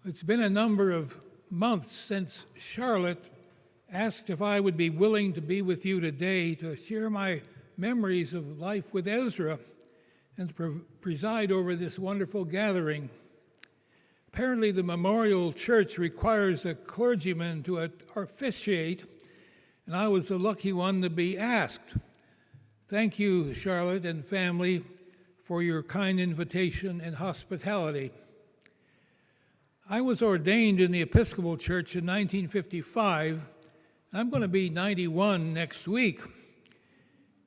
It's been a number of months since Charlotte asked if I would be willing to be with you today to share my memories of life with Ezra and to preside over this wonderful gathering. Apparently, the Memorial Church requires a clergyman to officiate, and I was the lucky one to be asked. Thank you, Charlotte and family, for your kind invitation and hospitality. I was ordained in the Episcopal Church in 1955, and I'm going to be 91 next week.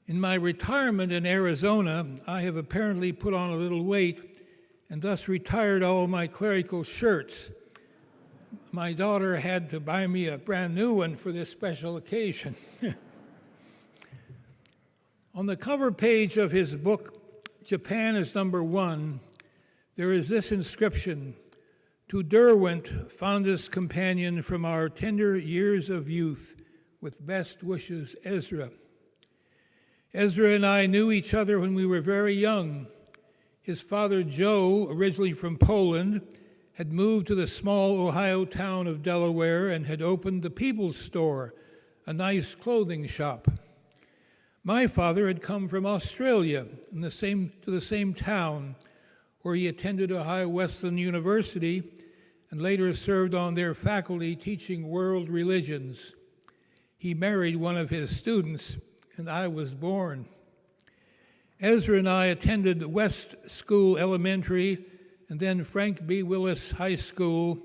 In my retirement in Arizona, I have apparently put on a little weight and thus retired all my clerical shirts. My daughter had to buy me a brand new one for this special occasion. On the cover page of his book, Japan is Number One, there is this inscription: "To Derwent, fondest companion from our tender years of youth, with best wishes, Ezra." Ezra and I knew each other when we were very young. His father, Joe, originally from Poland, had moved to the small Ohio town of Delaware and had opened the People's Store, a nice clothing shop. My father had come from Australia to the same town, where he attended Ohio Wesleyan University and later served on their faculty teaching world religions. He married one of his students, and I was born. Ezra and I attended West School Elementary and then Frank B. Willis High School,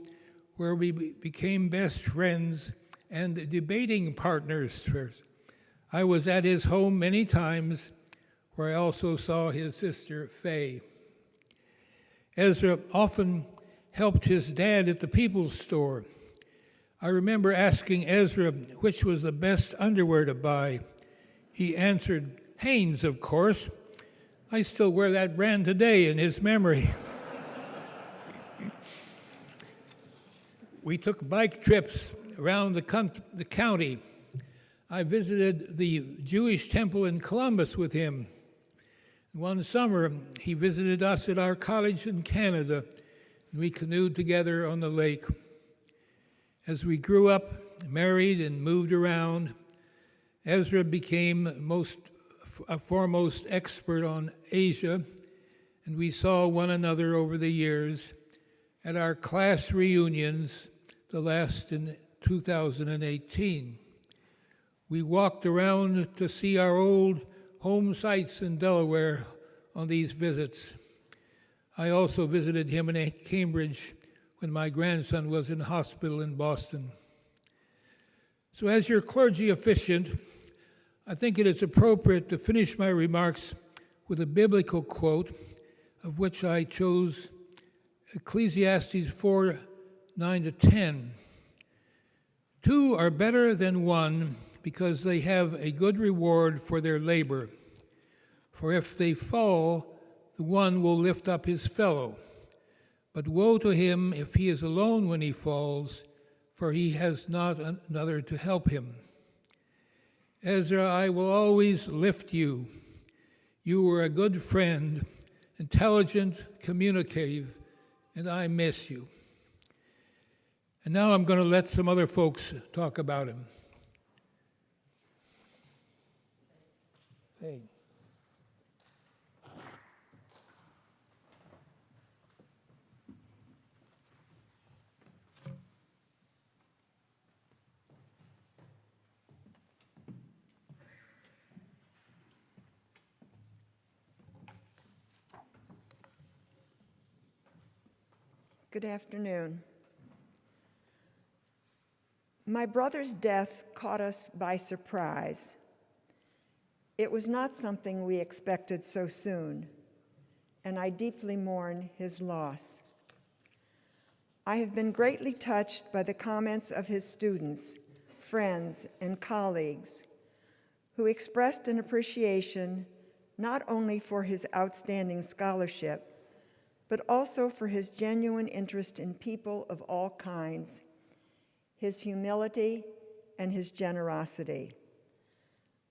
where we became best friends and debating partners. I was at his home many times, where I also saw his sister, Faye. Ezra often helped his dad at the People's Store. I remember asking Ezra which was the best underwear to buy. He answered, "Hanes, of course." I still wear that brand today in his memory. We took bike trips around the county. I visited the Jewish temple in Columbus with him. One summer, he visited us at our cottage in Canada, and we canoed together on the lake. As we grew up, married, and moved around, Ezra became a foremost expert on Asia, and we saw one another over the years at our class reunions, the last in 2018. We walked around to see our old home sites in Delaware on these visits. I also visited him in Cambridge when my grandson was in hospital in Boston. So as your clergy officiant, I think it is appropriate to finish my remarks with a biblical quote, of which I chose Ecclesiastes 4:9-10. "Two are better than one, because they have a good reward for their labor. For if they fall, the one will lift up his fellow. But woe to him if he is alone when he falls, for he has not another to help him." Ezra, I will always lift you. You were a good friend, intelligent, communicative, and I miss you. And now I'm going to let some other folks talk about him. Hey. Good afternoon. My brother's death caught us by surprise. It was not something we expected so soon, and I deeply mourn his loss. I have been greatly touched by the comments of his students, friends, and colleagues who expressed an appreciation not only for his outstanding scholarship, but also for his genuine interest in people of all kinds, his humility, and his generosity.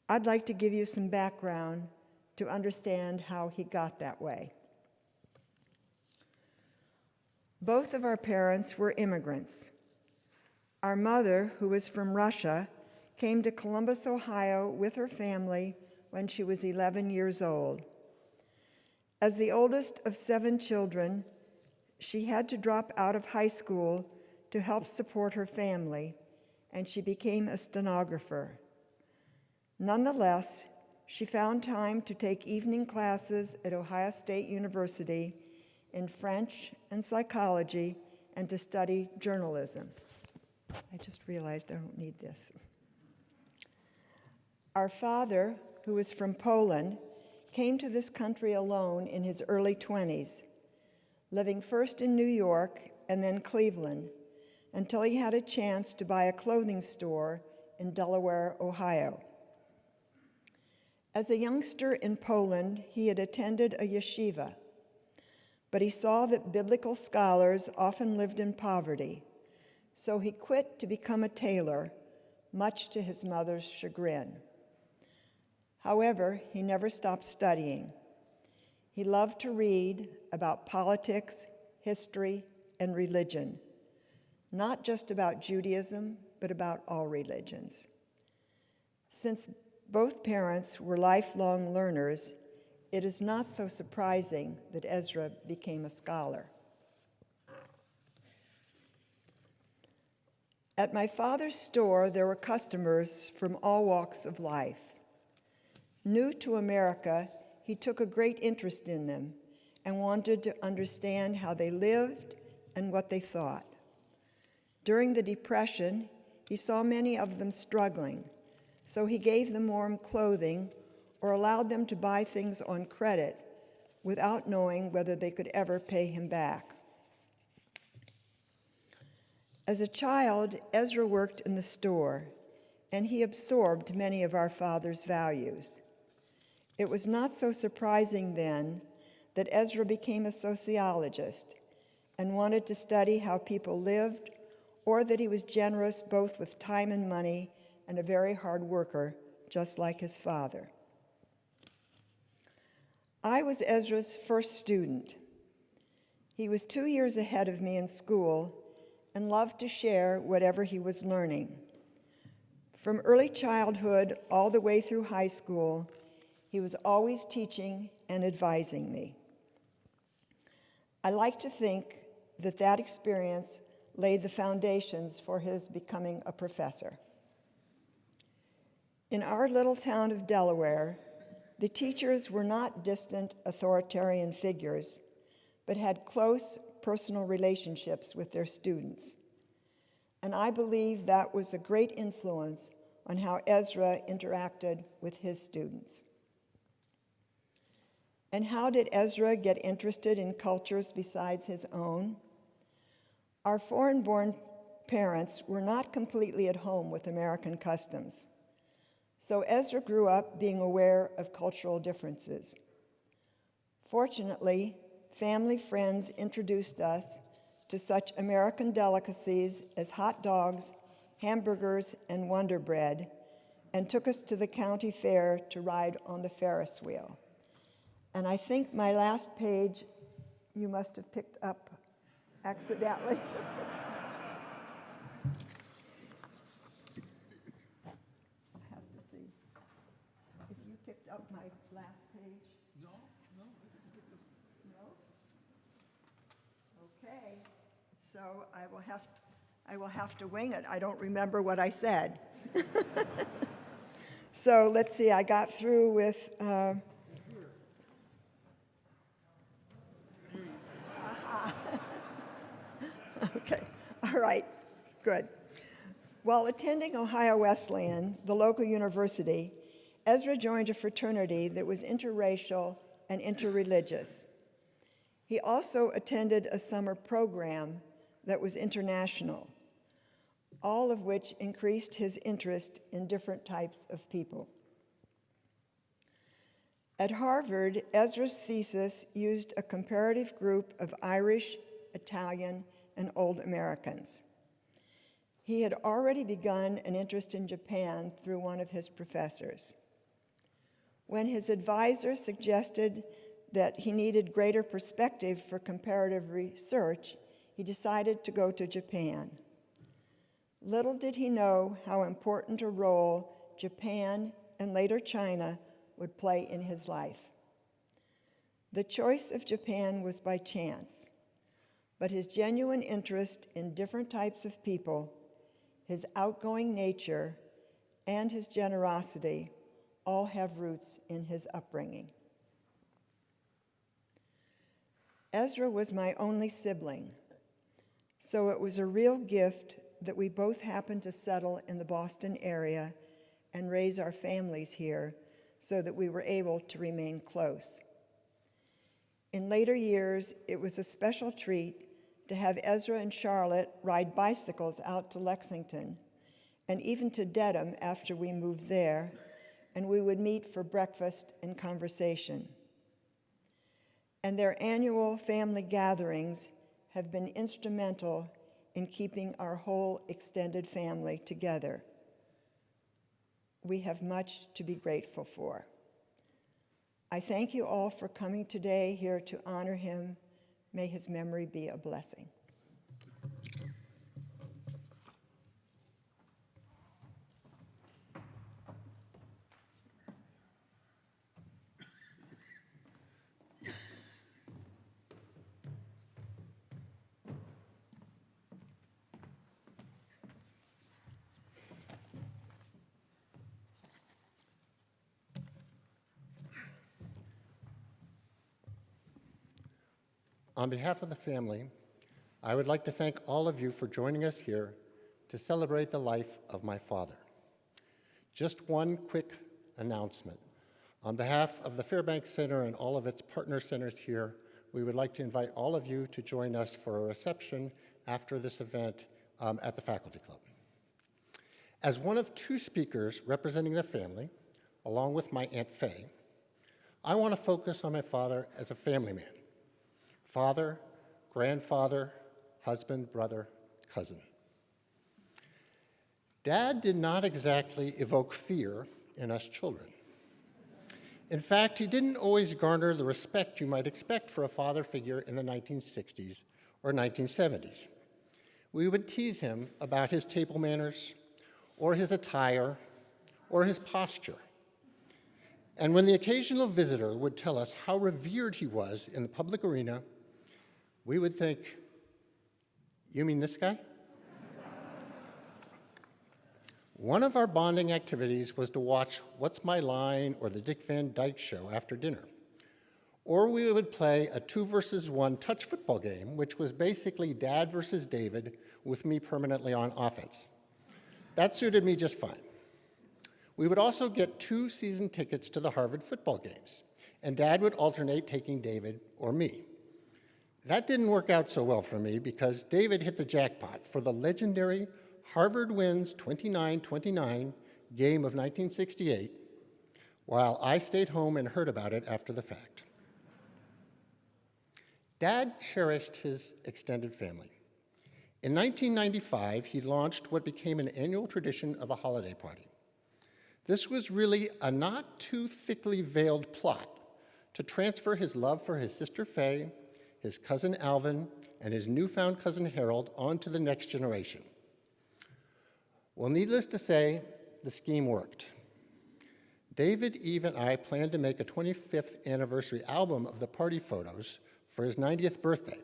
I'd like to give you some background to understand how he got that way. Both of our parents were immigrants. Our mother, who was from Russia, came to Columbus, Ohio with her family when she was 11 years old. As the oldest of 7 children, she had to drop out of high school to help support her family, and she became a stenographer. Nonetheless, she found time to take evening classes at Ohio State University in French and psychology and to study journalism. I just realized I don't need this. Our father, who was from Poland, came to this country alone in his early 20s, living first in New York and then Cleveland, until he had a chance to buy a clothing store in Delaware, Ohio. As a youngster in Poland, he had attended a yeshiva, but he saw that biblical scholars often lived in poverty, so he quit to become a tailor, much to his mother's chagrin. However, he never stopped studying. He loved to read about politics, history, and religion, not just about Judaism, but about all religions. Since both parents were lifelong learners, it is not so surprising that Ezra became a scholar. At my father's store, there were customers from all walks of life. New to America, he took a great interest in them and wanted to understand how they lived and what they thought. During the Depression, he saw many of them struggling, so he gave them warm clothing or allowed them to buy things on credit without knowing whether they could ever pay him back. As a child, Ezra worked in the store, and he absorbed many of our father's values. It was not so surprising then that Ezra became a sociologist and wanted to study how people lived, or that he was generous both with time and money and a very hard worker, just like his father. I was Ezra's first student. He was 2 years ahead of me in school and loved to share whatever he was learning. From early childhood all the way through high school, he was always teaching and advising me. I like to think that that experience laid the foundations for his becoming a professor. In our little town of Delaware, the teachers were not distant authoritarian figures, but had close personal relationships with their students. And I believe that was a great influence on how Ezra interacted with his students. And how did Ezra get interested in cultures besides his own? Our foreign-born parents were not completely at home with American customs, so Ezra grew up being aware of cultural differences. Fortunately, family friends introduced us to such American delicacies as hot dogs, hamburgers, and Wonder Bread, and took us to the county fair to ride on the Ferris wheel. And I think my last page you must have picked up accidentally. I have to see if you picked up my last page. No, I didn't get the... No? Okay, so I will have to wing it. I don't remember what I said. So let's see, I got through with... Okay, all right, good. While attending Ohio Wesleyan, the local university, Ezra joined a fraternity that was interracial and interreligious. He also attended a summer program that was international, all of which increased his interest in different types of people. At Harvard, Ezra's thesis used a comparative group of Irish, Italian, and Old Americans. He had already begun an interest in Japan through one of his professors. When his advisor suggested that he needed greater perspective for comparative research, he decided to go to Japan. Little did he know how important a role Japan and later China would play in his life. The choice of Japan was by chance, but his genuine interest in different types of people, his outgoing nature, and his generosity all have roots in his upbringing. Ezra was my only sibling, so it was a real gift that we both happened to settle in the Boston area and raise our families here so that we were able to remain close. In later years, it was a special treat to have Ezra and Charlotte ride bicycles out to Lexington and even to Dedham after we moved there, and we would meet for breakfast and conversation. And their annual family gatherings have been instrumental in keeping our whole extended family together. We have much to be grateful for. I thank you all for coming today here to honor him. May his memory be a blessing. On behalf of the family, I would like to thank all of you for joining us here to celebrate the life of my father. Just one quick announcement. On behalf of the Fairbanks Center and all of its partner centers here, we would like to invite all of you to join us for a reception after this event at the Faculty Club. As one of two speakers representing the family, along with my Aunt Faye, I want to focus on my father as a family man. Father, grandfather, husband, brother, cousin. Dad did not exactly evoke fear in us children. In fact, he didn't always garner the respect you might expect for a father figure in the 1960s or 1970s. We would tease him about his table manners, or his attire, or his posture. And when the occasional visitor would tell us how revered he was in the public arena, we would think, you mean this guy? One of our bonding activities was to watch What's My Line or the Dick Van Dyke Show after dinner. Or we would play a 2-versus-1 touch football game, which was basically Dad versus David with me permanently on offense. That suited me just fine. We would also get 2 season tickets to the Harvard football games, and Dad would alternate taking David or me. That didn't work out so well for me because David hit the jackpot for the legendary Harvard wins 29-29 game of 1968, while I stayed home and heard about it after the fact. Dad cherished his extended family. In 1995, he launched what became an annual tradition of a holiday party. This was really a not too thickly veiled plot to transfer his love for his sister Faye, his cousin Alvin, and his newfound cousin Harold onto the next generation. Well, needless to say, the scheme worked. David, Eve, and I planned to make a 25th anniversary album of the party photos for his 90th birthday,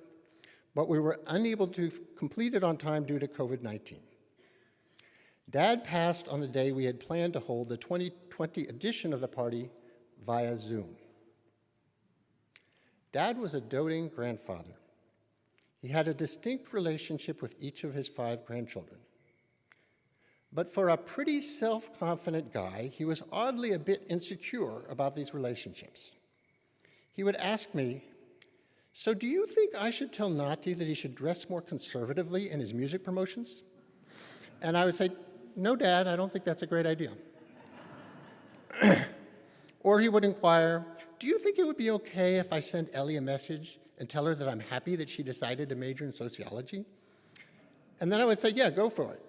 but we were unable to complete it on time due to COVID-19. Dad passed on the day we had planned to hold the 2020 edition of the party via Zoom. Dad was a doting grandfather. He had a distinct relationship with each of his 5 grandchildren. But for a pretty self-confident guy, he was oddly a bit insecure about these relationships. He would ask me, "So do you think I should tell Nati that he should dress more conservatively in his music promotions?" And I would say, "No, Dad, I don't think that's a great idea." Or he would inquire, "Do you think it would be okay if I send Ellie a message and tell her that I'm happy that she decided to major in sociology?" And then I would say, "Yeah, go for it."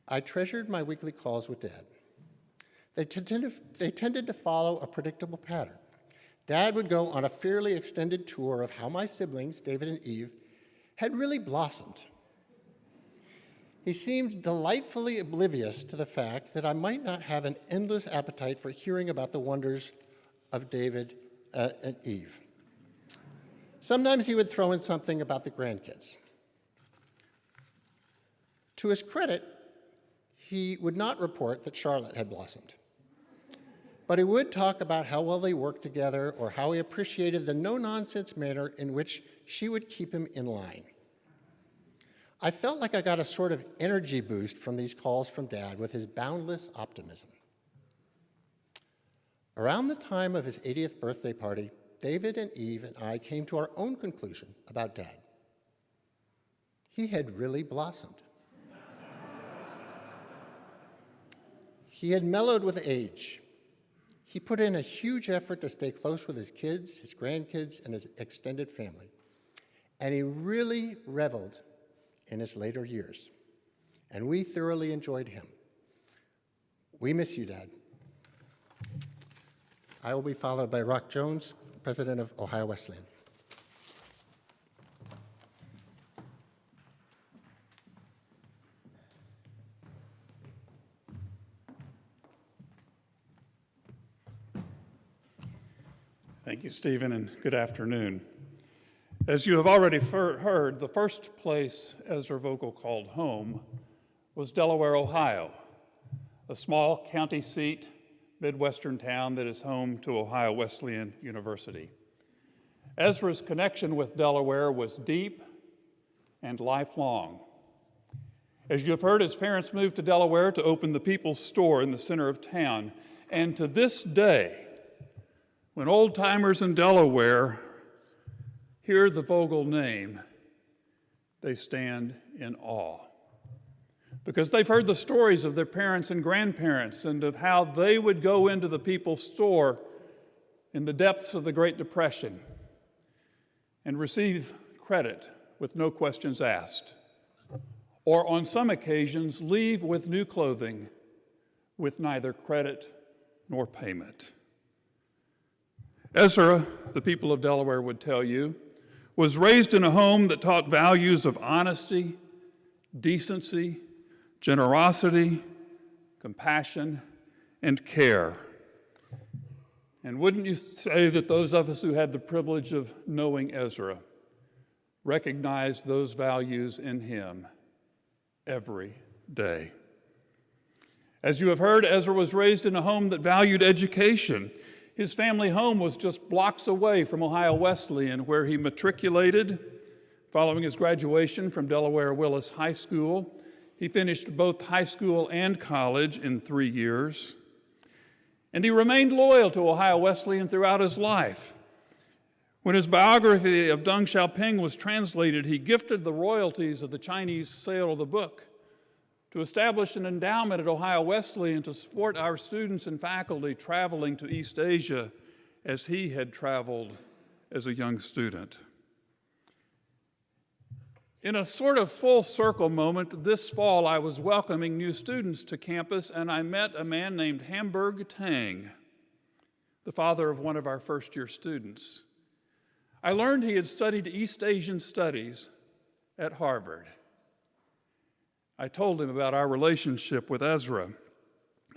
I treasured my weekly calls with Dad. They tended to follow a predictable pattern. Dad would go on a fairly extended tour of how my siblings, David and Eve, had really blossomed. He seemed delightfully oblivious to the fact that I might not have an endless appetite for hearing about the wonders of David and Eve. Sometimes he would throw in something about the grandkids. To his credit, he would not report that Charlotte had blossomed. But he would talk about how well they worked together or how he appreciated the no-nonsense manner in which she would keep him in line. I felt like I got a sort of energy boost from these calls from Dad with his boundless optimism. Around the time of his 80th birthday party, David and Eve and I came to our own conclusion about Dad. He had really blossomed. He had mellowed with age. He put in a huge effort to stay close with his kids, his grandkids, and his extended family. And he really reveled in his later years. And we thoroughly enjoyed him. We miss you, Dad. I will be followed by Rock Jones, president of Ohio Wesleyan. Thank you, Stephen, and good afternoon. As you have already heard, the first place Ezra Vogel called home was Delaware, Ohio, a small county seat, Midwestern town that is home to Ohio Wesleyan University. Ezra's connection with Delaware was deep and lifelong. As you have heard, his parents moved to Delaware to open the People's Store in the center of town, and to this day, when old-timers in Delaware hear the Vogel name, they stand in awe. Because they've heard the stories of their parents and grandparents and of how they would go into the People's Store in the depths of the Great Depression and receive credit with no questions asked, or on some occasions leave with new clothing with neither credit nor payment. Ezra, the people of Delaware would tell you, was raised in a home that taught values of honesty, decency, generosity, compassion, and care. And wouldn't you say that those of us who had the privilege of knowing Ezra recognized those values in him every day? As you have heard, Ezra was raised in a home that valued education. His family home was just blocks away from Ohio Wesleyan, where he matriculated. Following his graduation from Delaware Willis High School, he finished both high school and college in 3 years. And he remained loyal to Ohio Wesleyan throughout his life. When his biography of Deng Xiaoping was translated, he gifted the royalties of the Chinese sale of the book to establish an endowment at Ohio Wesleyan to support our students and faculty traveling to East Asia as he had traveled as a young student. In a sort of full circle moment, this fall I was welcoming new students to campus and I met a man named Hamburg Tang, the father of one of our first-year students. I learned he had studied East Asian studies at Harvard. I told him about our relationship with Ezra.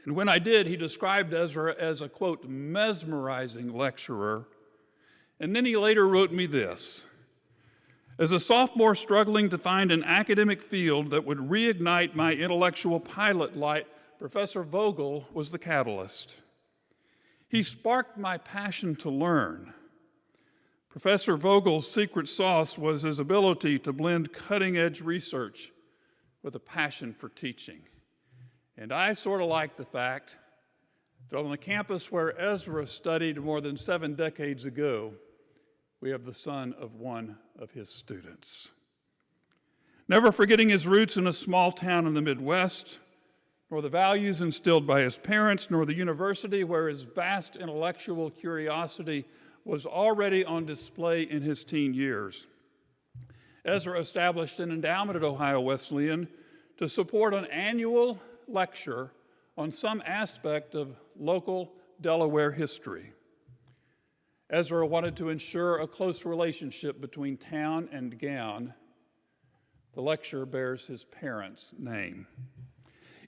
And when I did, he described Ezra as a, quote, mesmerizing lecturer. And then he later wrote me this: as a sophomore struggling to find an academic field that would reignite my intellectual pilot light, Professor Vogel was the catalyst. He sparked my passion to learn. Professor Vogel's secret sauce was his ability to blend cutting-edge research with a passion for teaching. And I sort of like the fact that on the campus where Ezra studied more than 7 decades ago, we have the son of one of his students. Never forgetting his roots in a small town in the Midwest, nor the values instilled by his parents, nor the university where his vast intellectual curiosity was already on display in his teen years, Ezra established an endowment at Ohio Wesleyan to support an annual lecture on some aspect of local Delaware history. Ezra wanted to ensure a close relationship between town and gown. The lecture bears his parents' name.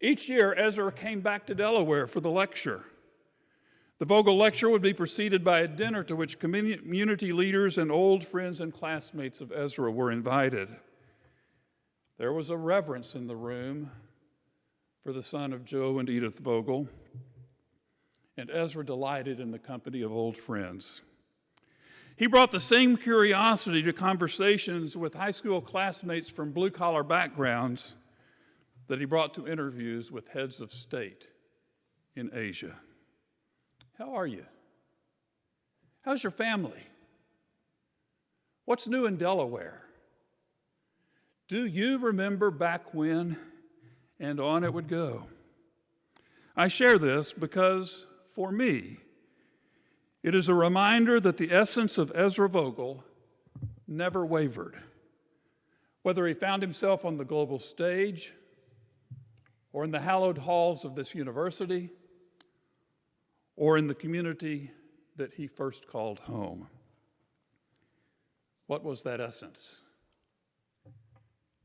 Each year, Ezra came back to Delaware for the lecture. The Vogel lecture would be preceded by a dinner to which community leaders and old friends and classmates of Ezra were invited. There was a reverence in the room for the son of Joe and Edith Vogel, and Ezra delighted in the company of old friends. He brought the same curiosity to conversations with high school classmates from blue-collar backgrounds that he brought to interviews with heads of state in Asia. How are you? How's your family? What's new in Delaware? Do you remember back when? And on it would go. I share this because, for me, it is a reminder that the essence of Ezra Vogel never wavered. Whether he found himself on the global stage or in the hallowed halls of this university or in the community that he first called home. What was that essence?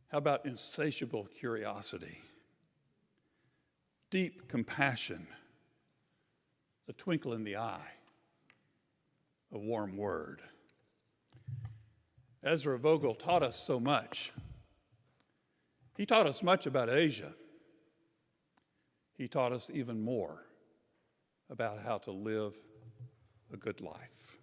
How about insatiable curiosity, deep compassion, a twinkle in the eye, a warm word? Ezra Vogel taught us so much. He taught us much about Asia. He taught us even more about how to live a good life.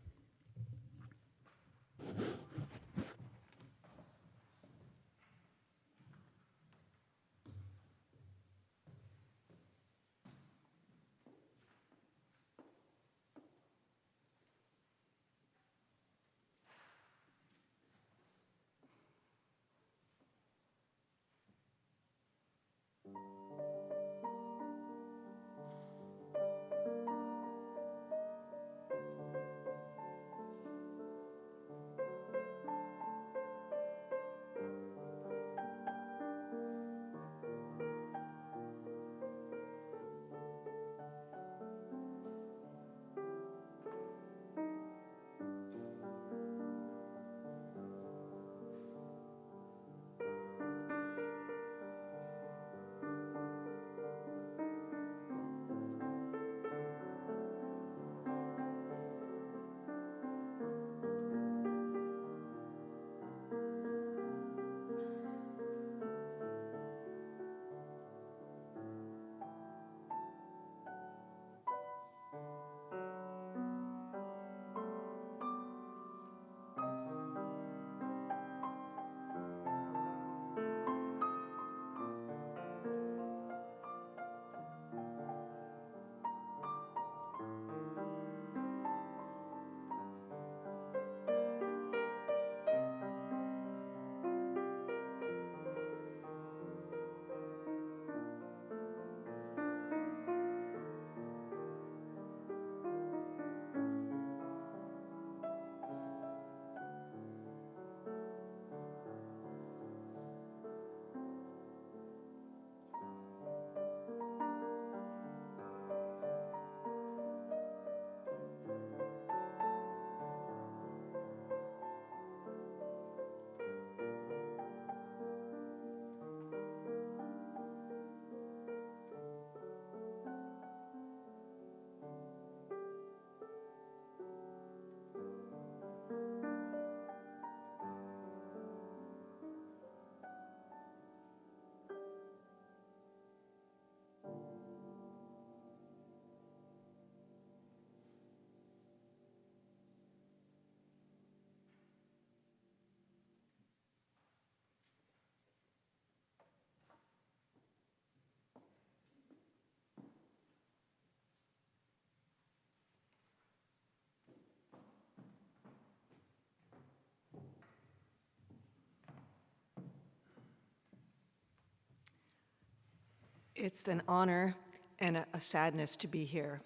It's an honor and a sadness to be here.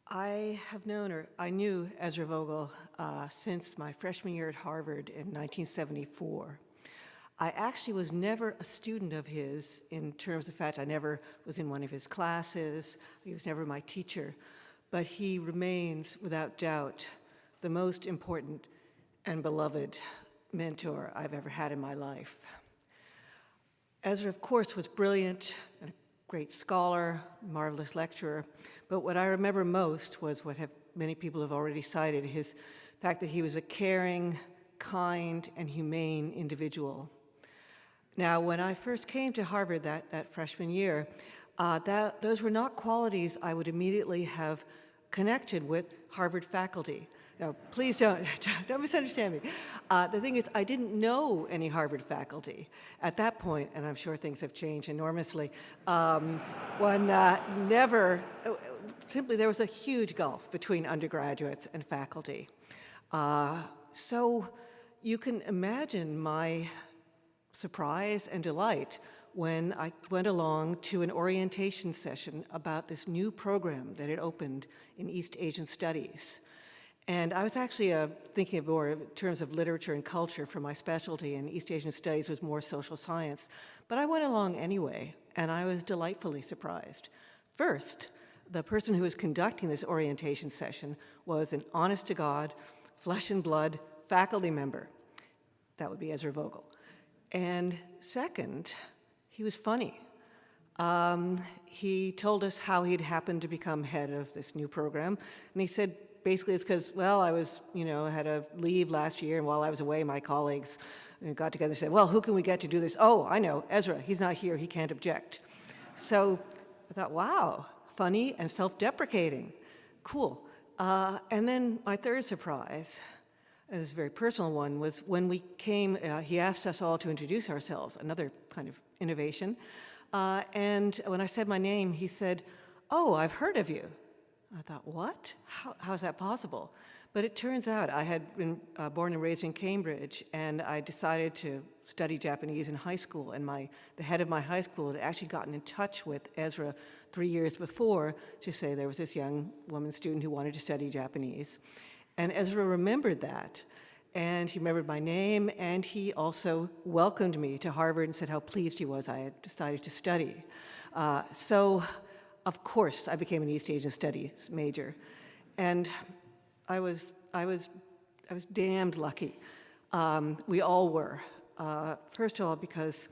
I knew Ezra Vogel since my freshman year at Harvard in 1974. I actually was never a student of his in terms of fact I never was in one of his classes. He was never my teacher. but he remains, without doubt, the most important and beloved mentor I've ever had in my life. Ezra, of course, was brilliant and a great scholar, marvelous lecturer, but what I remember most was what many people have already cited, his fact that he was a caring, kind, and humane individual. Now, when I first came to Harvard that freshman year, those were not qualities I would immediately have connected with Harvard faculty. Now, please don't misunderstand me. The thing is, I didn't know any Harvard faculty at that point, and I'm sure things have changed enormously. Simply there was a huge gulf between undergraduates and faculty. So you can imagine my surprise and delight when I went along to an orientation session about this new program that had opened in East Asian Studies. And I was actually thinking of more in terms of literature and culture for my specialty, and East Asian Studies was more social science. But I went along anyway, and I was delightfully surprised. First, the person who was conducting this orientation session was an honest-to-God, flesh and blood faculty member. That would be Ezra Vogel. And second, he was funny. He told us how he'd happened to become head of this new program, and he said, basically, it's because, well, I had a leave last year, and while I was away, my colleagues got together and said, well, who can we get to do this? Oh, I know, Ezra, he's not here, he can't object. So I thought, wow, funny and self-deprecating, cool. And then my third surprise, and this is a very personal one, was when we came, he asked us all to introduce ourselves, another kind of innovation. And when I said my name, he said, oh, I've heard of you. I thought, what? How is that possible? But it turns out I had been born and raised in Cambridge, and I decided to study Japanese in high school, and the head of my high school had actually gotten in touch with Ezra 3 years before to say there was this young woman student who wanted to study Japanese. And Ezra remembered that, and he remembered my name, and he also welcomed me to Harvard and said how pleased he was I had decided to study. So, of course, I became an East Asian Studies major, and I was damned lucky. We all were. First of all, because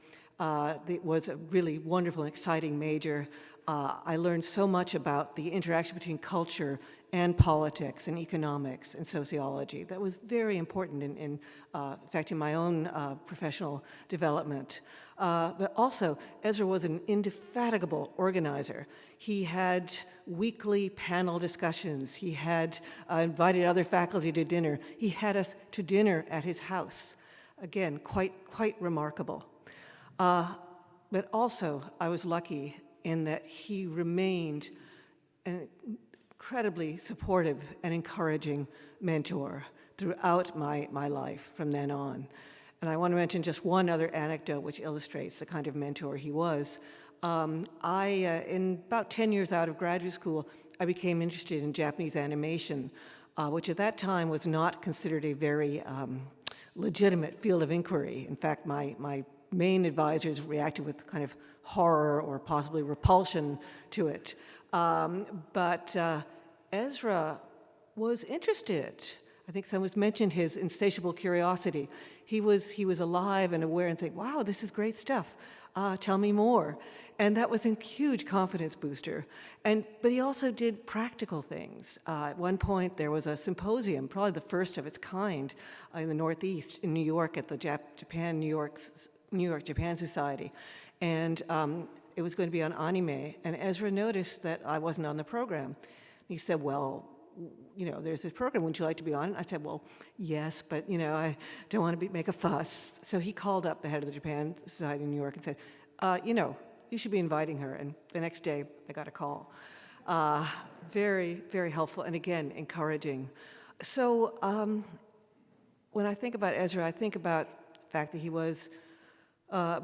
it was a really wonderful and exciting major. I learned so much about the interaction between culture and politics and economics and sociology. That was very important in affecting my own professional development. But also, Ezra was an indefatigable organizer. He had weekly panel discussions. He had invited other faculty to dinner. He had us to dinner at his house. Again, quite remarkable. But also, I was lucky in that he remained an incredibly supportive and encouraging mentor throughout my life from then on. And I want to mention just one other anecdote which illustrates the kind of mentor he was. In about 10 years out of graduate school, I became interested in Japanese animation, which at that time was not considered a very legitimate field of inquiry. In fact, my main advisors reacted with kind of horror or possibly repulsion to it. But Ezra was interested. I think someone's mentioned his insatiable curiosity. He was alive and aware and saying, wow, this is great stuff. Tell me more. And that was a huge confidence booster. But he also did practical things. At one point, there was a symposium, probably the first of its kind, in the Northeast, in New York, at the New York Japan Society. And it was going to be on anime. And Ezra noticed that I wasn't on the program. He said, well, there's this program, would you like to be on it? I said, well, yes, but, I don't want to make a fuss. So he called up the head of the Japan Society in New York and said, you should be inviting her. And the next day, I got a call. Very, very helpful, and again, encouraging. So when I think about Ezra, I think about the fact that he was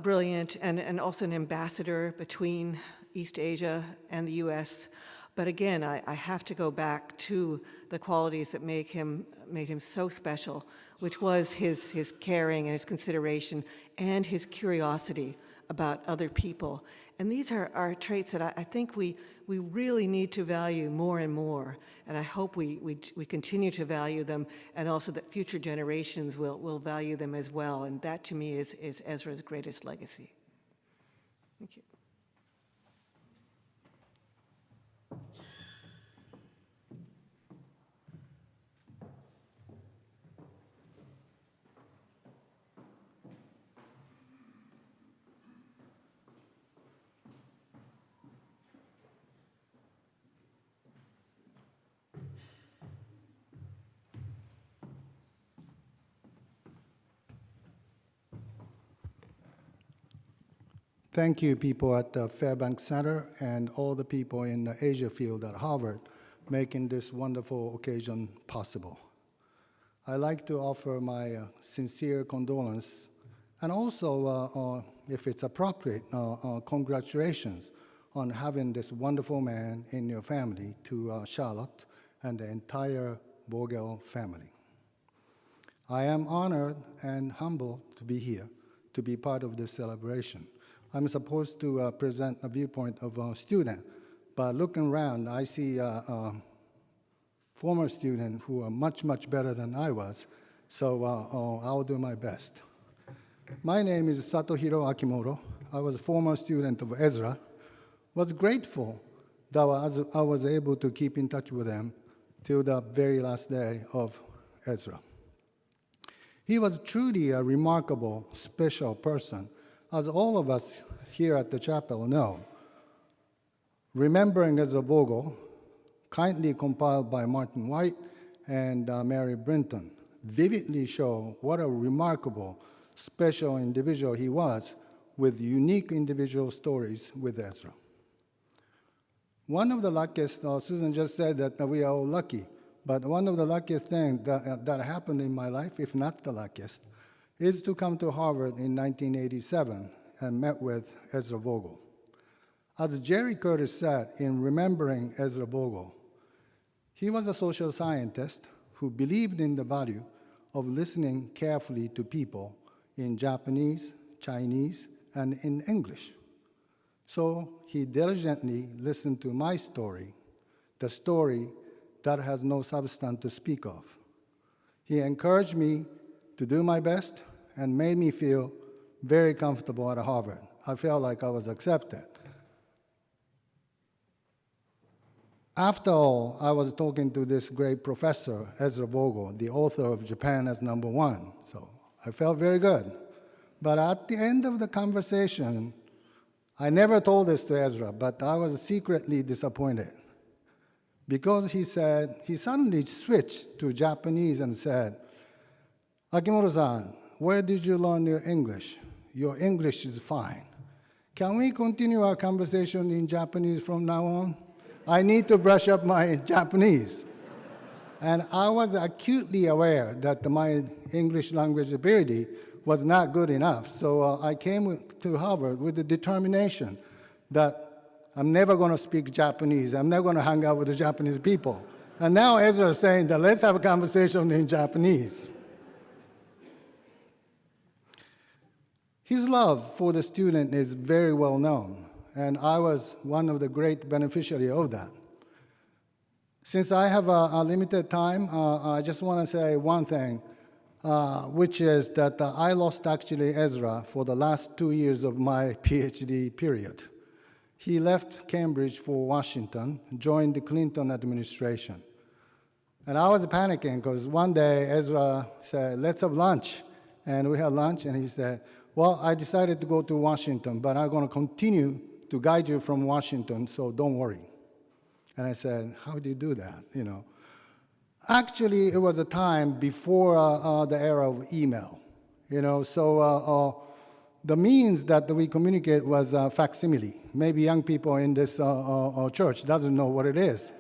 brilliant and also an ambassador between East Asia and the U.S., but again, I have to go back to the qualities that made him so special, which was his caring and his consideration and his curiosity about other people. And these are traits that I think we really need to value more and more. And I hope we continue to value them, and also that future generations will value them as well. And that, to me, is Ezra's greatest legacy. Thank you. Thank you, people at the Fairbanks Center and all the people in the Asia field at Harvard making this wonderful occasion possible. I'd like to offer my sincere condolence and also, if it's appropriate, congratulations on having this wonderful man in your family to Charlotte and the entire Vogel family. I am honored and humbled to be here, to be part of this celebration. I'm supposed to present a viewpoint of a student, but looking around, I see former students who are much, much better than I was, so I'll do my best. My name is Satohiro Akimoto. I was a former student of Ezra. Was grateful that I was able to keep in touch with him till the very last day of Ezra. He was truly a remarkable, special person, as all of us here at the chapel know. Remembering Ezra Vogel, kindly compiled by Martin White and Mary Brinton, vividly show what a remarkable, special individual he was, with unique individual stories with Ezra. One of the luckiest, Susan just said that we are all lucky, but one of the luckiest things that happened in my life, if not the luckiest, is to come to Harvard in 1987 and met with Ezra Vogel. As Jerry Curtis said in Remembering Ezra Vogel, he was a social scientist who believed in the value of listening carefully to people in Japanese, Chinese, and in English. So he diligently listened to my story, the story that has no substance to speak of. He encouraged me to do my best and made me feel very comfortable at Harvard. I felt like I was accepted. After all, I was talking to this great professor, Ezra Vogel, the author of Japan as Number One, so I felt very good. But at the end of the conversation, I never told this to Ezra, but I was secretly disappointed, because he suddenly switched to Japanese and said, "Akimoto-san, where did you learn your English? Your English is fine. Can we continue our conversation in Japanese from now on? I need to brush up my Japanese." And I was acutely aware that my English language ability was not good enough. So I came to Harvard with the determination that I'm never going to speak Japanese. I'm never going to hang out with the Japanese people. And now Ezra is saying that let's have a conversation in Japanese. His love for the student is very well known, and I was one of the great beneficiaries of that. Since I have a limited time, I just want to say one thing, which is that I lost actually Ezra for the last 2 years of my PhD period. He left Cambridge for Washington, joined the Clinton administration. And I was panicking because one day Ezra said, "Let's have lunch." And we had lunch, and he said, "Well, I decided to go to Washington, but I'm going to continue to guide you from Washington, so don't worry." And I said, "How do you do that?" Actually, it was a time before the era of email, so the means that we communicate was facsimile. Maybe young people in this church doesn't know what it is.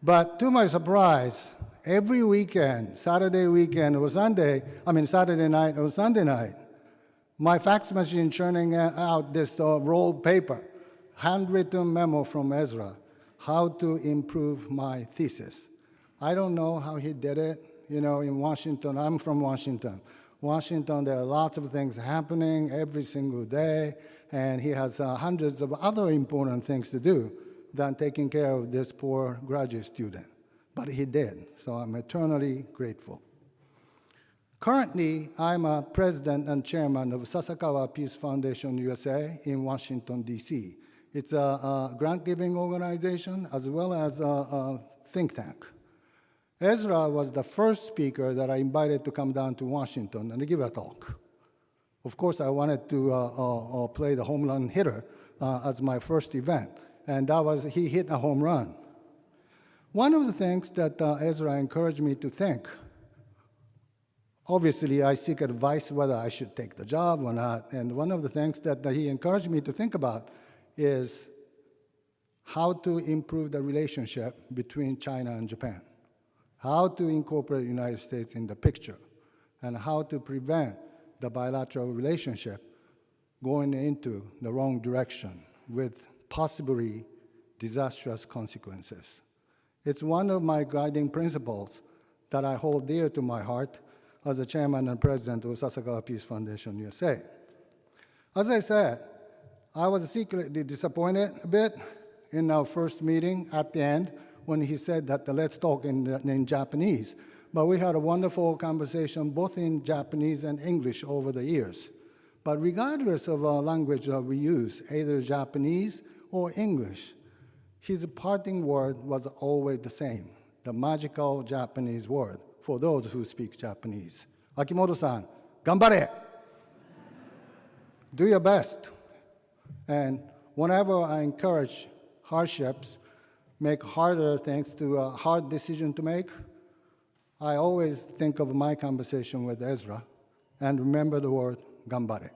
But to my surprise, every weekend, Saturday night or Sunday night, my fax machine churning out this rolled paper, handwritten memo from Ezra, how to improve my thesis. I don't know how he did it, in Washington. I'm from Washington. Washington, there are lots of things happening every single day, and he has hundreds of other important things to do than taking care of this poor graduate student. But he did, so I'm eternally grateful. Currently, I'm a president and chairman of Sasakawa Peace Foundation USA in Washington, D.C. It's a grant-giving organization as well as a think tank. Ezra was the first speaker that I invited to come down to Washington and give a talk. Of course, I wanted to play the home run hitter as my first event, and he hit a home run. One of the things that Ezra encouraged me to think, obviously I seek advice whether I should take the job or not, and one of the things that he encouraged me to think about is how to improve the relationship between China and Japan, how to incorporate the United States in the picture, and how to prevent the bilateral relationship going into the wrong direction with possibly disastrous consequences. It's one of my guiding principles that I hold dear to my heart as the chairman and president of Sasakawa Peace Foundation USA. As I said, I was secretly disappointed a bit in our first meeting at the end when he said that let's talk in Japanese. But we had a wonderful conversation both in Japanese and English over the years. But regardless of our language that we use, either Japanese or English, his parting word was always the same, the magical Japanese word for those who speak Japanese. Akimoto-san, ganbare! Do your best. And whenever I encourage hardships, make harder things to a hard decision to make, I always think of my conversation with Ezra and remember the word ganbare.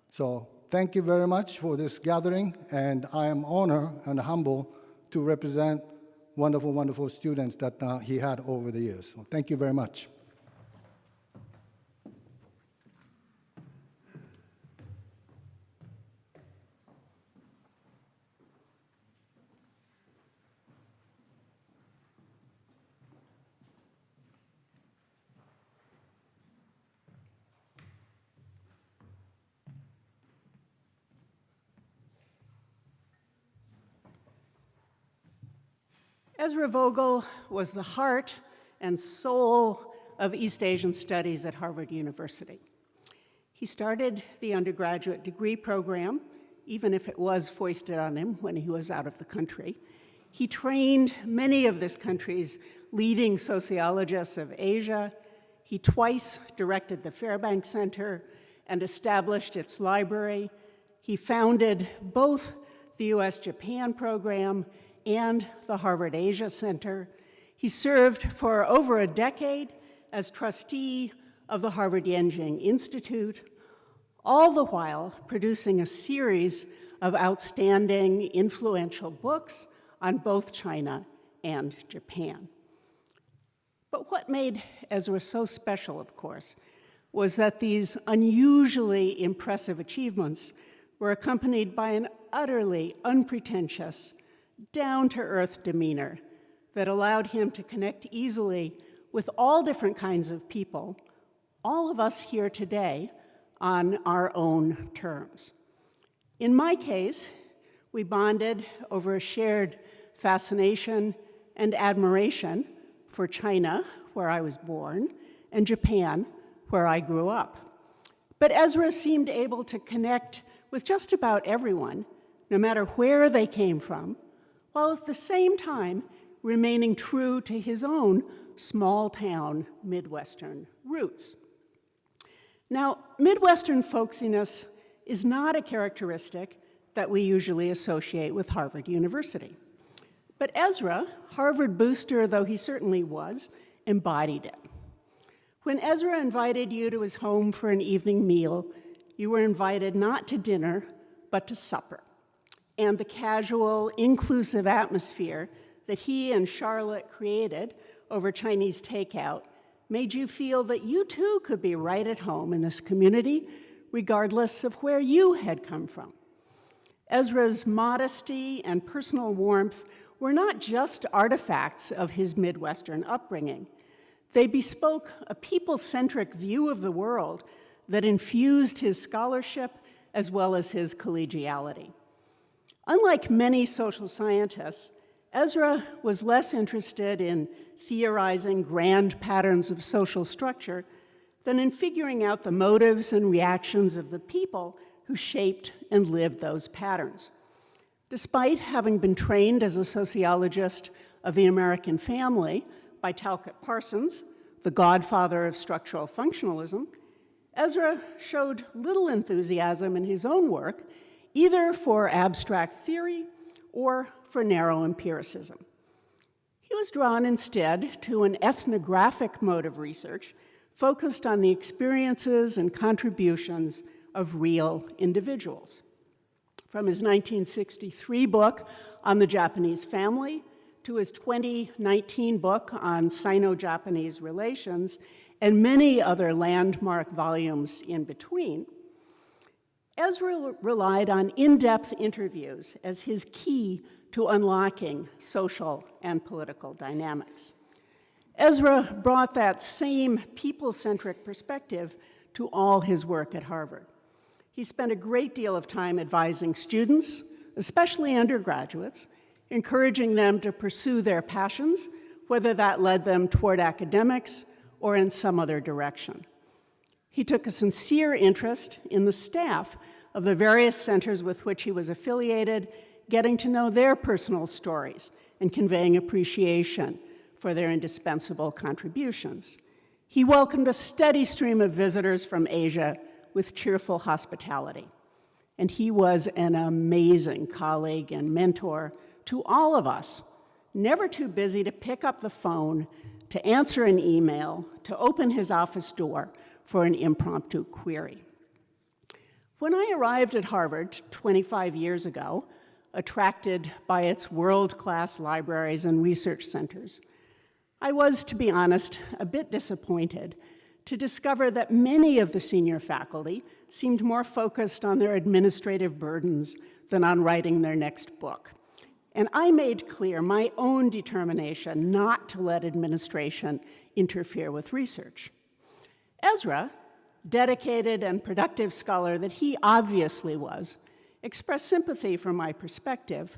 So thank you very much for this gathering, and I am honored and humble to represent wonderful, wonderful students that he had over the years. So thank you very much. Ezra Vogel was the heart and soul of East Asian Studies at Harvard University. He started the undergraduate degree program, even if it was foisted on him when he was out of the country. He trained many of this country's leading sociologists of Asia. He twice directed the Fairbanks Center and established its library. He founded both the US-Japan program and the Harvard Asia Center. He served for over a decade as trustee of the Harvard Yenching Institute, all the while producing a series of outstanding, influential books on both China and Japan. But what made Ezra so special, of course, was that these unusually impressive achievements were accompanied by an utterly unpretentious, down-to-earth demeanor that allowed him to connect easily with all different kinds of people, all of us here today, on our own terms. In my case, we bonded over a shared fascination and admiration for China, where I was born, and Japan, where I grew up. But Ezra seemed able to connect with just about everyone, no matter where they came from, while at the same time remaining true to his own small-town Midwestern roots. Now, Midwestern folksiness is not a characteristic that we usually associate with Harvard University. But Ezra, Harvard booster though he certainly was, embodied it. When Ezra invited you to his home for an evening meal, you were invited not to dinner, but to supper. And the casual, inclusive atmosphere that he and Charlotte created over Chinese takeout made you feel that you too could be right at home in this community, regardless of where you had come from. Ezra's modesty and personal warmth were not just artifacts of his Midwestern upbringing. They bespoke a people-centric view of the world that infused his scholarship as well as his collegiality. Unlike many social scientists, Ezra was less interested in theorizing grand patterns of social structure than in figuring out the motives and reactions of the people who shaped and lived those patterns. Despite having been trained as a sociologist of the American family by Talcott Parsons, the godfather of structural functionalism, Ezra showed little enthusiasm in his own work, either for abstract theory or for narrow empiricism. He was drawn instead to an ethnographic mode of research focused on the experiences and contributions of real individuals. From his 1963 book on the Japanese family to his 2019 book on Sino-Japanese relations and many other landmark volumes in between, Ezra relied on in-depth interviews as his key to unlocking social and political dynamics. Ezra brought that same people-centric perspective to all his work at Harvard. He spent a great deal of time advising students, especially undergraduates, encouraging them to pursue their passions, whether that led them toward academics or in some other direction. He took a sincere interest in the staff of the various centers with which he was affiliated, getting to know their personal stories and conveying appreciation for their indispensable contributions. He welcomed a steady stream of visitors from Asia with cheerful hospitality. And he was an amazing colleague and mentor to all of us, never too busy to pick up the phone, to answer an email, to open his office door for an impromptu query. When I arrived at Harvard 25 years ago, attracted by its world-class libraries and research centers, I was, to be honest, a bit disappointed to discover that many of the senior faculty seemed more focused on their administrative burdens than on writing their next book. And I made clear my own determination not to let administration interfere with research. Ezra, dedicated and productive scholar that he obviously was, expressed sympathy for my perspective,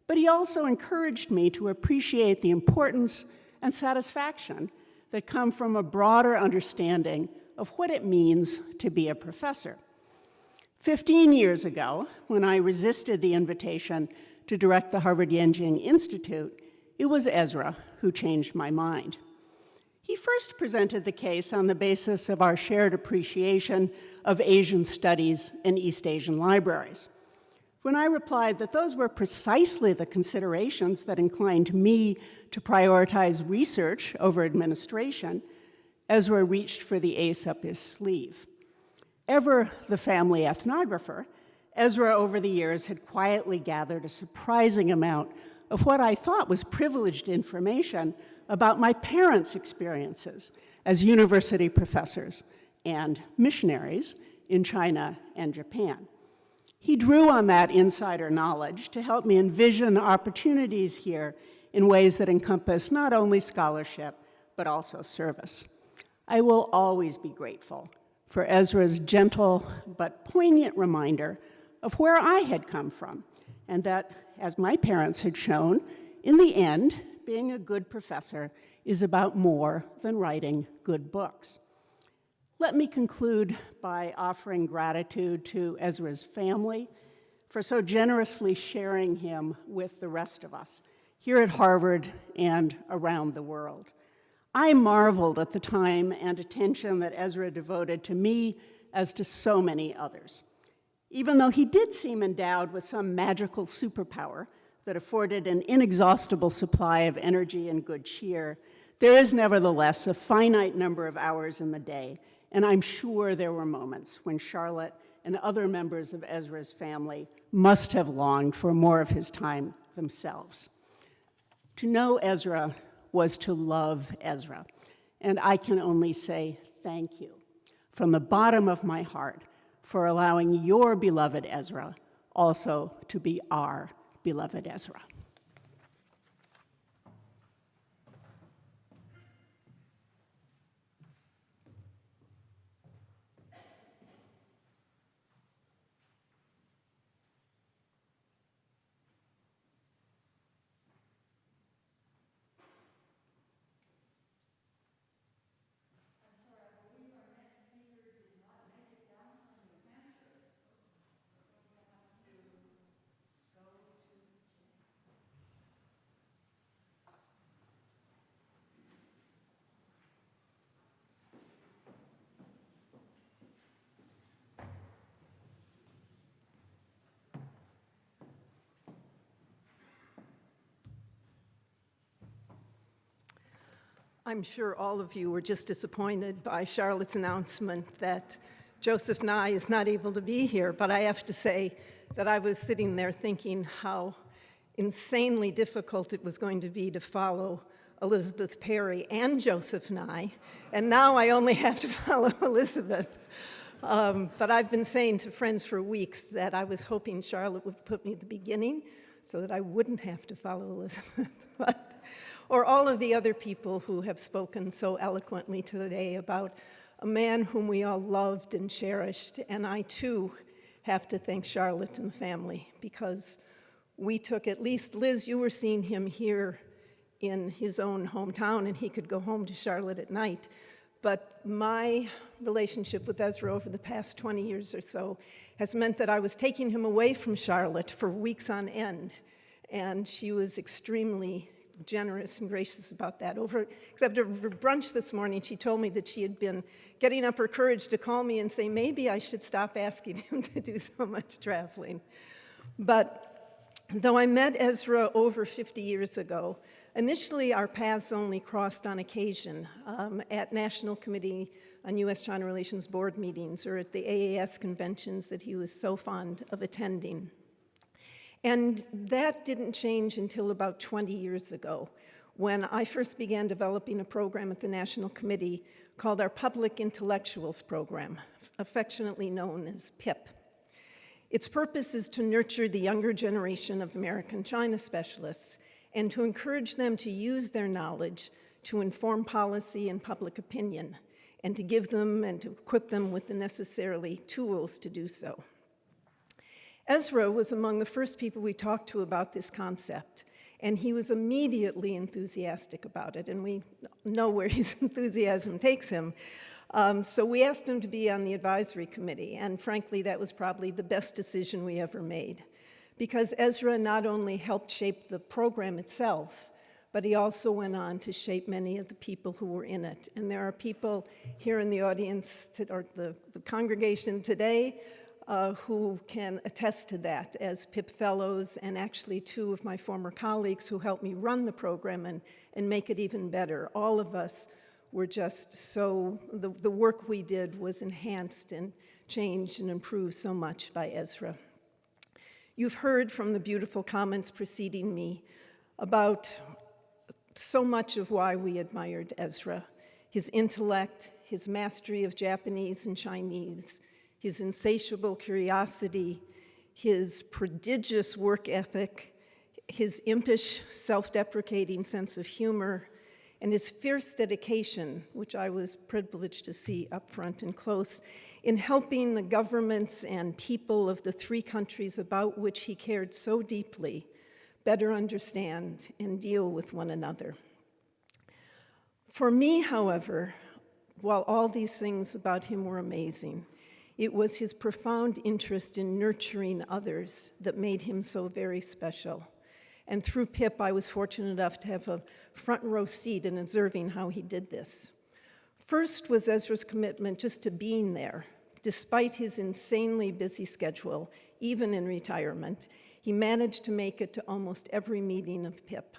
but he also encouraged me to appreciate the importance and satisfaction that come from a broader understanding of what it means to be a professor. 15 years ago, when I resisted the invitation to direct the Harvard Yenching Institute, it was Ezra who changed my mind. He first presented the case on the basis of our shared appreciation of Asian studies and East Asian libraries. When I replied that those were precisely the considerations that inclined me to prioritize research over administration, Ezra reached for the ace up his sleeve. Ever the family ethnographer, Ezra over the years had quietly gathered a surprising amount of what I thought was privileged information about my parents' experiences as university professors and missionaries in China and Japan. He drew on that insider knowledge to help me envision opportunities here in ways that encompass not only scholarship, but also service. I will always be grateful for Ezra's gentle but poignant reminder of where I had come from, and that, as my parents had shown, in the end, being a good professor is about more than writing good books. Let me conclude by offering gratitude to Ezra's family for so generously sharing him with the rest of us here at Harvard and around the world. I marveled at the time and attention that Ezra devoted to me as to so many others. Even though he did seem endowed with some magical superpower that afforded an inexhaustible supply of energy and good cheer, there is nevertheless a finite number of hours in the day, and I'm sure there were moments when Charlotte and other members of Ezra's family must have longed for more of his time themselves. To know Ezra was to love Ezra, and I can only say thank you from the bottom of my heart for allowing your beloved Ezra also to be our beloved Ezra. I'm sure all of you were just disappointed by Charlotte's announcement that Joseph Nye is not able to be here, but I have to say that I was sitting there thinking how insanely difficult it was going to be to follow Elizabeth Perry and Joseph Nye, and now I only have to follow Elizabeth. But I've been saying to friends for weeks that I was hoping Charlotte would put me at the beginning so that I wouldn't have to follow Elizabeth. Or all of the other people who have spoken so eloquently today about a man whom we all loved and cherished. And I, too, have to thank Charlotte and the family, because we took, at least Liz, you were seeing him here in his own hometown, and he could go home to Charlotte at night. But my relationship with Ezra over the past 20 years or so has meant that I was taking him away from Charlotte for weeks on end, and she was extremely generous and gracious about that. Except over brunch this morning, she told me that she had been getting up her courage to call me and say, maybe I should stop asking him to do so much traveling. But though I met Ezra over 50 years ago, initially our paths only crossed on occasion at National Committee on U.S.-China Relations board meetings or at the AAS conventions that he was so fond of attending. And that didn't change until about 20 years ago, when I first began developing a program at the National Committee called our Public Intellectuals Program, affectionately known as PIP. Its purpose is to nurture the younger generation of American China specialists and to encourage them to use their knowledge to inform policy and public opinion, and to give them and to equip them with the necessary tools to do so. Ezra was among the first people we talked to about this concept, and he was immediately enthusiastic about it, and we know where his enthusiasm takes him. So we asked him to be on the advisory committee, and frankly, that was probably the best decision we ever made, because Ezra not only helped shape the program itself, but he also went on to shape many of the people who were in it. And there are people here in the audience, or the congregation today, who can attest to that as PIP fellows, and actually two of my former colleagues who helped me run the program and make it even better. All of us were just so, the work we did was enhanced and changed and improved so much by Ezra. You've heard from the beautiful comments preceding me about so much of why we admired Ezra: his intellect, his mastery of Japanese and Chinese, his insatiable curiosity, his prodigious work ethic, his impish, self-deprecating sense of humor, and his fierce dedication, which I was privileged to see up front and close, in helping the governments and people of the three countries about which he cared so deeply better understand and deal with one another. For me, however, while all these things about him were amazing, it was his profound interest in nurturing others that made him so very special. And through PIP, I was fortunate enough to have a front row seat in observing how he did this. First was Ezra's commitment just to being there. Despite his insanely busy schedule, even in retirement, he managed to make it to almost every meeting of PIP.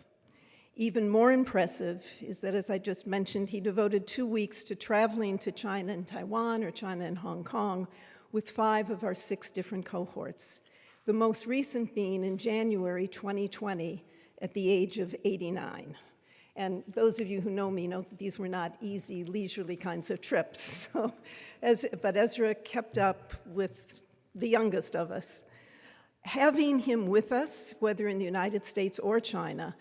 Even more impressive is that, as I just mentioned, he devoted 2 weeks to traveling to China and Taiwan, or China and Hong Kong, with 5 of our 6 different cohorts, the most recent being in January 2020 at the age of 89. And those of you who know me know that these were not easy, leisurely kinds of trips. But Ezra kept up with the youngest of us. Having him with us, whether in the United States or China,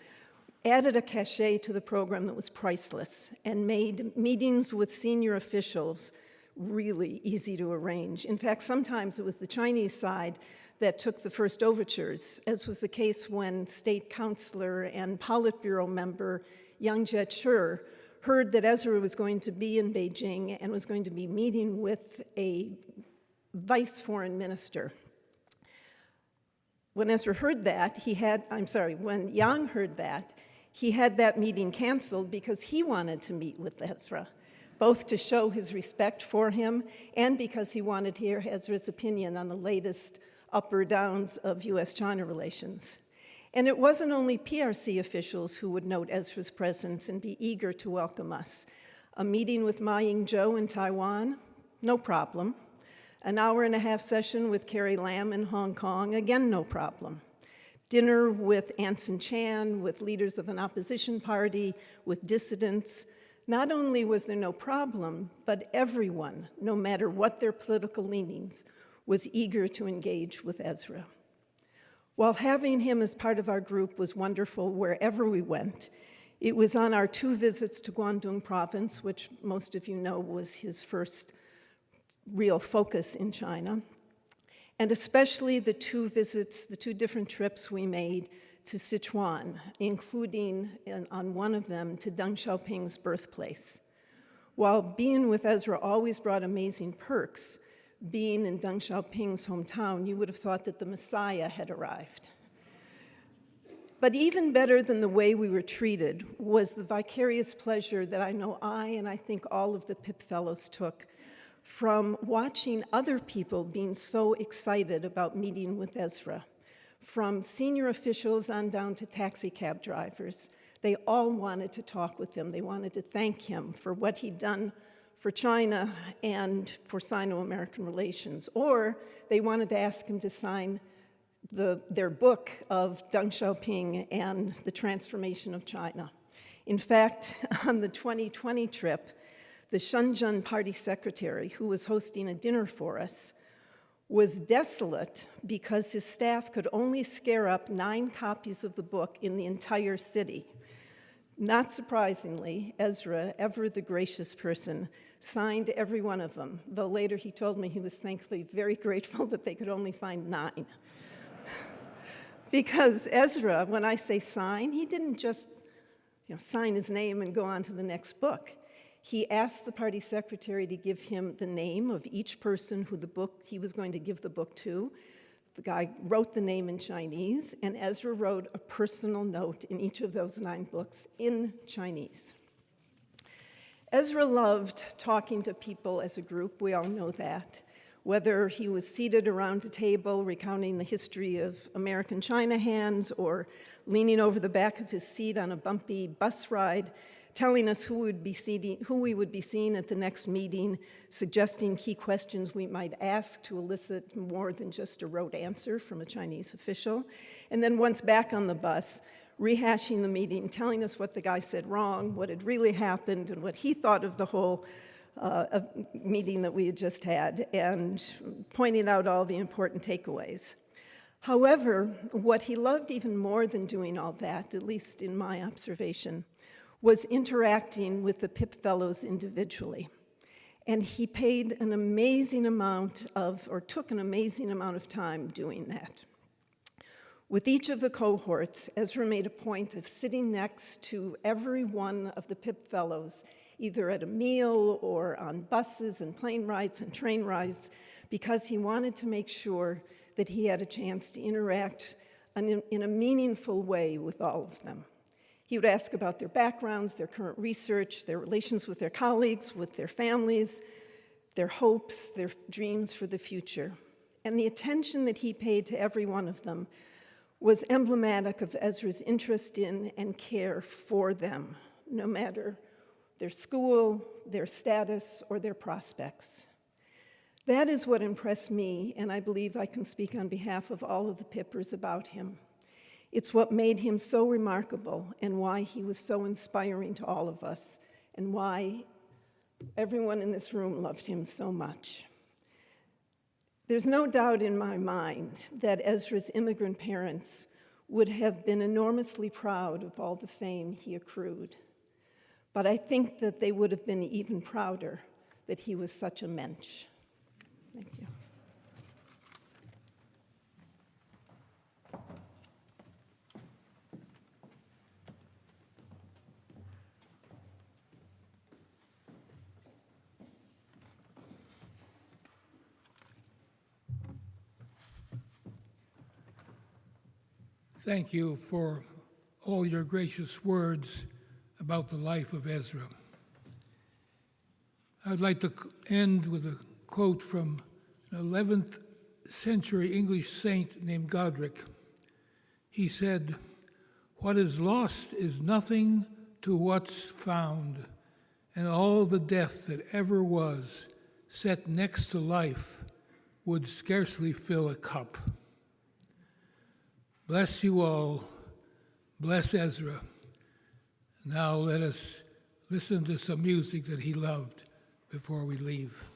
added a cachet to the program that was priceless and made meetings with senior officials really easy to arrange. In fact, sometimes it was the Chinese side that took the first overtures, as was the case when State Councilor and Politburo member Yang Jiechi heard that Ezra was going to be in Beijing and was going to be meeting with a vice foreign minister. When Ezra heard that, when Yang heard that, he had that meeting canceled because he wanted to meet with Ezra, both to show his respect for him and because he wanted to hear Ezra's opinion on the latest up or downs of U.S.-China relations. And it wasn't only PRC officials who would note Ezra's presence and be eager to welcome us. A meeting with Ma Ying-jeou in Taiwan, no problem. An hour-and-a-half session with Carrie Lam in Hong Kong, again, no problem. Dinner with Anson Chan, with leaders of an opposition party, with dissidents. Not only was there no problem, but everyone, no matter what their political leanings, was eager to engage with Ezra. While having him as part of our group was wonderful wherever we went, it was on our 2 visits to Guangdong province, which most of you know was his first real focus in China, and especially the 2 visits, the 2 different trips we made to Sichuan, including on one of them to Deng Xiaoping's birthplace. While being with Ezra always brought amazing perks, being in Deng Xiaoping's hometown, you would have thought that the Messiah had arrived. But even better than the way we were treated was the vicarious pleasure that I know I and I think all of the PIP fellows took from watching other people being so excited about meeting with Ezra. From senior officials on down to taxi cab drivers, they all wanted to talk with him. They wanted to thank him for what he'd done for China and for Sino-American relations. Or they wanted to ask him to sign their book of Deng Xiaoping and the transformation of China. In fact, on the 2020 trip, the Shenzhen party secretary, who was hosting a dinner for us, was desolate because his staff could only scare up 9 copies of the book in the entire city. Not surprisingly, Ezra, ever the gracious person, signed every one of them, though later he told me he was thankfully very grateful that they could only find 9. Because Ezra, when I say sign, he didn't just sign his name and go on to the next book. He asked the party secretary to give him the name of each person who he was going to give the book to. The guy wrote the name in Chinese, and Ezra wrote a personal note in each of those 9 books in Chinese. Ezra loved talking to people as a group, we all know that. Whether he was seated around a table recounting the history of American China hands or leaning over the back of his seat on a bumpy bus ride, telling us who we would be seeing at the next meeting, suggesting key questions we might ask to elicit more than just a rote answer from a Chinese official. And then once back on the bus, rehashing the meeting, telling us what the guy said wrong, what had really happened, and what he thought of the whole meeting that we had just had, and pointing out all the important takeaways. However, what he loved even more than doing all that, at least in my observation, was interacting with the PIP fellows individually. And he paid an amazing amount took an amazing amount of time doing that. With each of the cohorts, Ezra made a point of sitting next to every one of the PIP fellows, either at a meal or on buses and plane rides and train rides, because he wanted to make sure that he had a chance to interact in a meaningful way with all of them. He would ask about their backgrounds, their current research, their relations with their colleagues, with their families, their hopes, their dreams for the future. And the attention that he paid to every one of them was emblematic of Ezra's interest in and care for them, no matter their school, their status, or their prospects. That is what impressed me, and I believe I can speak on behalf of all of the Pippers about him. It's what made him so remarkable and why he was so inspiring to all of us and why everyone in this room loved him so much. There's no doubt in my mind that Ezra's immigrant parents would have been enormously proud of all the fame he accrued. But I think that they would have been even prouder that he was such a mensch. Thank you. Thank you for all your gracious words about the life of Ezra. I'd like to end with a quote from an 11th century English saint named Godric. He said, "What is lost is nothing to what's found, and all the death that ever was, set next to life, would scarcely fill a cup." Bless you all. Bless Ezra. Now let us listen to some music that he loved before we leave.